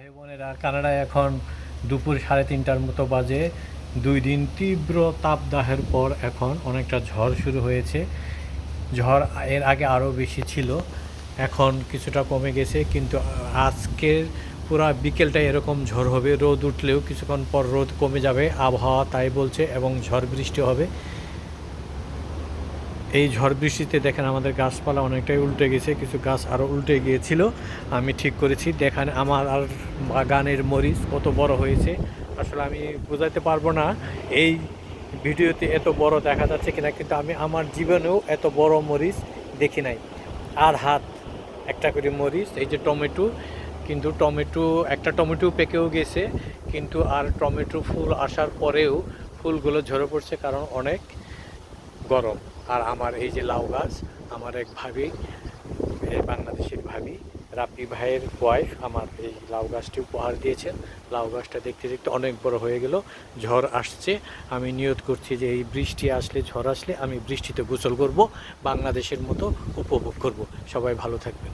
ভাই বোনেরা, কানাডায় এখন দুপুর 3:30টার মতো বাজে। 2 দিন তীব্র তাপদাহের পর এখন অনেকটা ঝড় শুরু হয়েছে। ঝড় এর আগে আরও বেশি ছিল, এখন কিছুটা কমে গেছে, কিন্তু আজকের পুরা বিকেলটা এরকম ঝড় হবে। রোদ উঠলেও কিছুক্ষণ পর রোদ কমে যাবে, আবহাওয়া তাই বলছে, এবং ঝড় বৃষ্টি হবে। এই ঝড় বৃষ্টিতে দেখেন আমাদের গাছপালা অনেকটাই উল্টে গেছে, কিছু গাছ আরও উল্টে গিয়েছিল, আমি ঠিক করেছি। দেখেন আমার আর বাগানের মরিচ কত বড় হয়েছে, আসলে আমি বোঝাতে পারবো না এই ভিডিওতে এত বড় দেখা যাচ্ছে কিনা, কিন্তু আমি আমার জীবনেও এত বড় মরিচ দেখি নাই। আর হাত একটা করে মরিচ। এই যে টমেটো, কিন্তু টমেটো একটা টমেটো পেকেও গেছে, কিন্তু আর টমেটো ফুল আসার পরেও ফুলগুলো ঝরে পড়ছে, কারণ অনেক গরম। আর আমার এই যে লাউ গাছ, আমার এক ভাবি, বাংলাদেশের ভাবি, রাপি ভাইয়ের ওয়াইফ আমার এই লাউ গাছটি উপহার দিয়েছেন। লাউ গাছটা দেখতে দেখতে অনেক বড় হয়ে গেল। ঝড় আসছে, আমি নিয়ত করছি যে এই বৃষ্টি আসলে, ঝড় আসলে আমি বৃষ্টিতে গোসল করব, বাংলাদেশের মতো উপভোগ করব। সবাই ভালো থাকবেন।